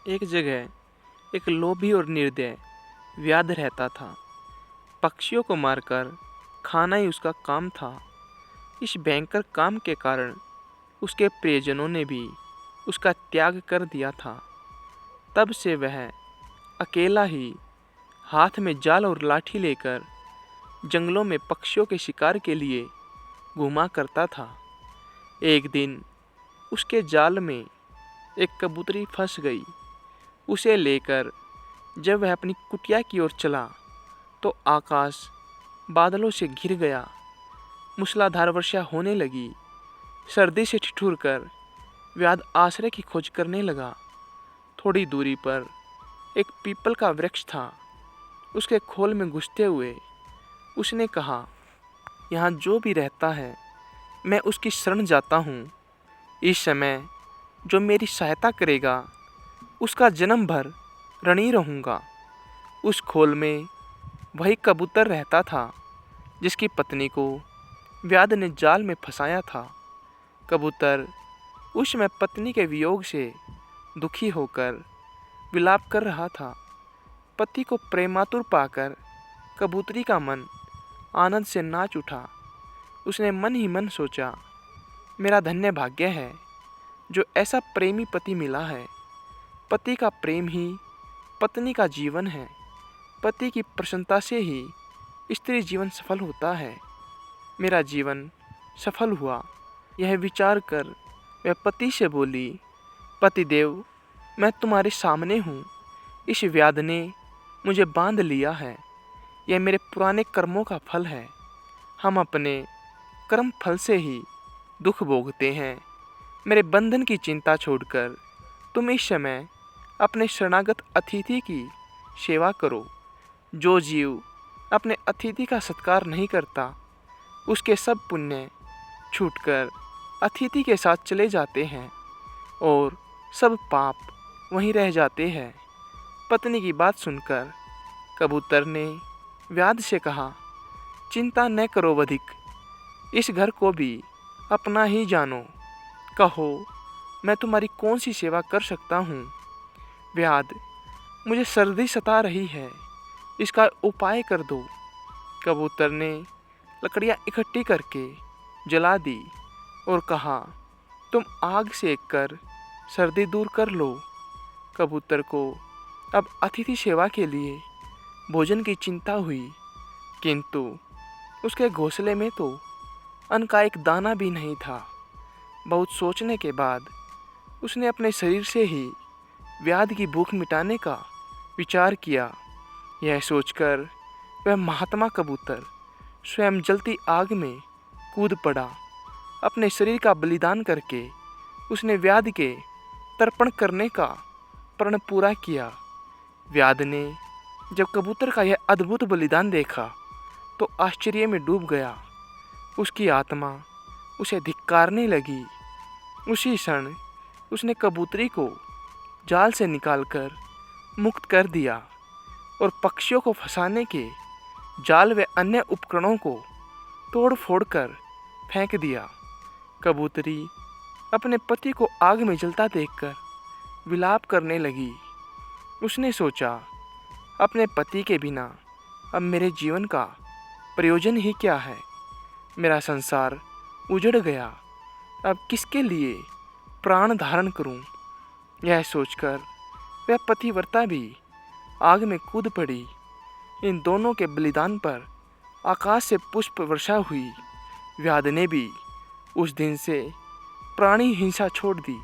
एक जगह एक लोभी और निर्दय व्याध रहता था। पक्षियों को मारकर खाना ही उसका काम था। इस भयंकर काम के कारण उसके प्रियजनों ने भी उसका त्याग कर दिया था। तब से वह अकेला ही हाथ में जाल और लाठी लेकर जंगलों में पक्षियों के शिकार के लिए घूमा करता था। एक दिन उसके जाल में एक कबूतरी फंस गई। उसे लेकर जब वह अपनी कुटिया की ओर चला तो आकाश बादलों से घिर गया। मूसलाधार वर्षा होने लगी। सर्दी से ठिठुर कर व्याध आश्रय की खोज करने लगा। थोड़ी दूरी पर एक पीपल का वृक्ष था। उसके खोल में घुसते हुए उसने कहा, यहाँ जो भी रहता है मैं उसकी शरण जाता हूँ। इस समय जो मेरी सहायता करेगा उसका जन्म भर ऋणी रहूँगा। उस खोल में वही कबूतर रहता था जिसकी पत्नी को व्याध ने जाल में फंसाया था। कबूतर उस समय पत्नी के वियोग से दुखी होकर विलाप कर रहा था। पति को प्रेमातुर पाकर कबूतरी का मन आनंद से नाच उठा। उसने मन ही मन सोचा, मेरा धन्य भाग्य है जो ऐसा प्रेमी पति मिला है। पति का प्रेम ही पत्नी का जीवन है। पति की प्रसन्नता से ही स्त्री जीवन सफल होता है। मेरा जीवन सफल हुआ। यह विचार कर वह पति से बोली, पतिदेव, मैं तुम्हारे सामने हूँ। इस व्याध ने मुझे बांध लिया है। यह मेरे पुराने कर्मों का फल है। हम अपने कर्म फल से ही दुख भोगते हैं। मेरे बंधन की चिंता छोड़कर तुम इस समय अपने शरणागत अतिथि की सेवा करो। जो जीव अपने अतिथि का सत्कार नहीं करता उसके सब पुण्य छूटकर अतिथि के साथ चले जाते हैं और सब पाप वहीं रह जाते हैं। पत्नी की बात सुनकर कबूतर ने व्याध से कहा, चिंता न करो वधिक, इस घर को भी अपना ही जानो। कहो, मैं तुम्हारी कौन सी सेवा कर सकता हूँ। व्याध, मुझे सर्दी सता रही है, इसका उपाय कर दो। कबूतर ने लकड़ियाँ इकट्ठी करके जला दी और कहा, तुम आग सेक कर सर्दी दूर कर लो। कबूतर को अब अतिथि सेवा के लिए भोजन की चिंता हुई, किंतु उसके घोंसले में तो अन्न का एक दाना भी नहीं था। बहुत सोचने के बाद उसने अपने शरीर से ही व्याध की भूख मिटाने का विचार किया। यह सोचकर वह महात्मा कबूतर स्वयं जलती आग में कूद पड़ा। अपने शरीर का बलिदान करके उसने व्याध के तर्पण करने का प्रण पूरा किया। व्याध ने जब कबूतर का यह अद्भुत बलिदान देखा तो आश्चर्य में डूब गया। उसकी आत्मा उसे धिक्कारने लगी। उसी क्षण उसने कबूतरी को जाल से निकालकर मुक्त कर दिया और पक्षियों को फंसाने के जाल व अन्य उपकरणों को तोड़ फोड़ कर फेंक दिया। कबूतरी अपने पति को आग में जलता देखकर विलाप करने लगी। उसने सोचा, अपने पति के बिना अब मेरे जीवन का प्रयोजन ही क्या है। मेरा संसार उजड़ गया। अब किसके लिए प्राण धारण करूं। यह सोचकर वह पतिव्रता भी आग में कूद पड़ी। इन दोनों के बलिदान पर आकाश से पुष्प वर्षा हुई। व्याध ने भी उस दिन से प्राणी हिंसा छोड़ दी।